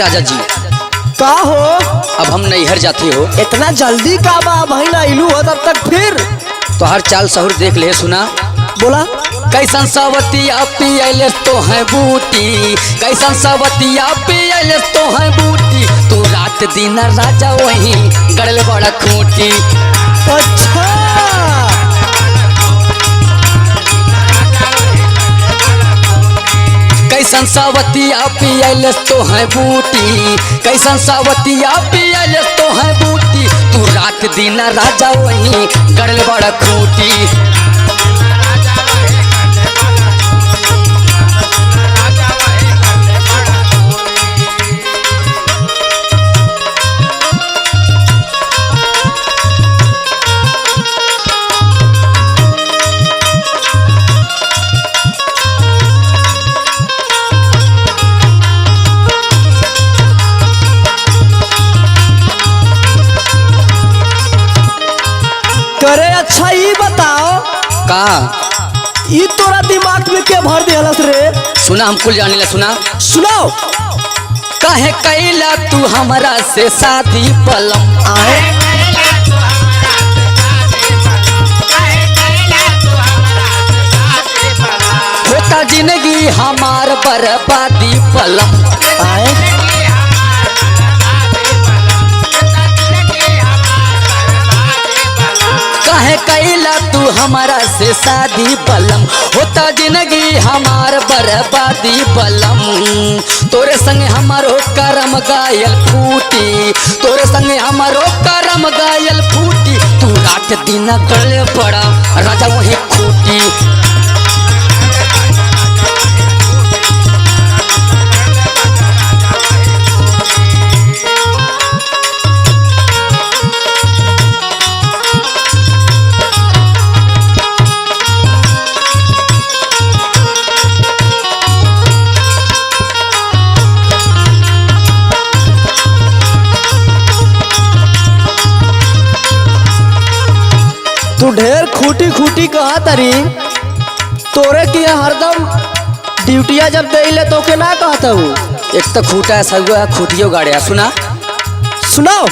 राजा जी का हो अब हम नैहर जाते हो। इतना जल्दी का बा भाई ना इलू हो तब तक फिर तो हर चाल सहूर देख ले सुना। बोला कैसन सवतिया पियले तो है बूटी, कैसन सवतिया पियले तो है बूटी, तू रात दिन राजा वही गड़ल बड़ा खूंटी। अच्छा कैसन सवतिया पियले तो है बूटी, कैसन सवतिया पियले तो है बूटी, तू रात दिन राजा वही गड़ल बड़ा खूंटी। करे अच्छा ये बताओ का ये तोरा दिमाग में क्या भर दिहलस रे? सुना हम कुल जाने ला सुना। सुनाओ काहे कैला तू हमरा से शादी पलम, आए होता जिंदगी हमार बर्बादी पलम। आए काहे कैला तू हमारा से शादी पलम, होता जिंदगी हमार बर्बादी पलम। तोरे संगे हमारो करम गायल फूटी, तोरे संगे हमारो करम गायल फूटी, तू रात दिन गले पड़ा राजा वही खूटी। तू ढेर खूटी खूटी कहा तरी तोरे की हरदम ड्यूटिया जब दे तो के ना कहता हूँ। एक तो खूटा है सगुआ खूटियो गाड़िया सुना। सुनाओ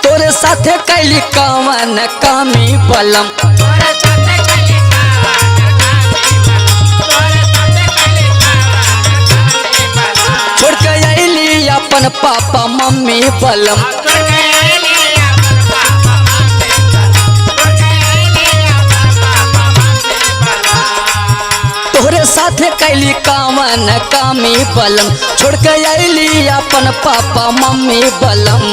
तोरे साथे कैली कवन कामी पलम, छोड़ के अली अपन पापा मम्मी पलम। तोरे साथे कैली कामन कामी बलम, छोड़ के अली अपन पापा मम्मी बलम।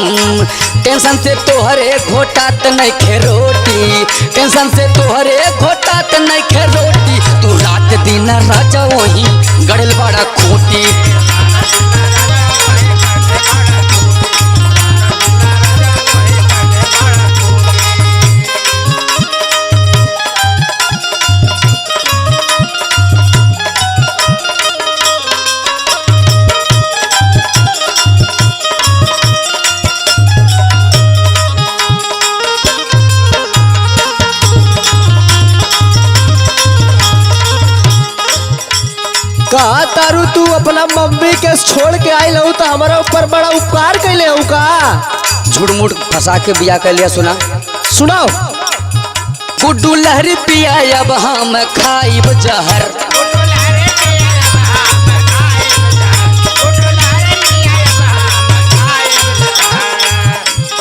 टेंशन से तोहरे घोटात नइखे रोटी, टेंशन से तोहरे घोटात नइखे रोटी, तू रात दिन राजा वही गड़ल बड़ा खूंटी। कहा तारू तू अपना मम्मी के छोड़ के आई लहू तो हमारा ऊपर बड़ा उपकार कैले हूँ का? झूठ मूठ फंसा के बिया कर लिया सुना। सुनाओ गुड्डू लहरी पिया अब हम खाइब जहर,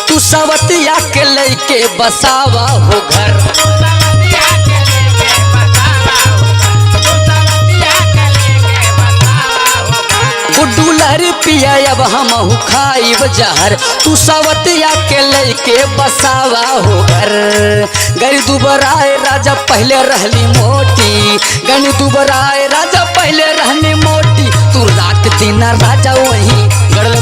तू सवतिया के लइके बसावा हो घर। गुड्डू लहरी पिया अब हम खाइब जहर, तू सवतिया के लइके बसावा हो घर। गरी दुबराए राजा पहले रहली मोटी, गनी दुबराए राजा पहले रहनी मोटी, तू रात दिन राजा वही गड़ल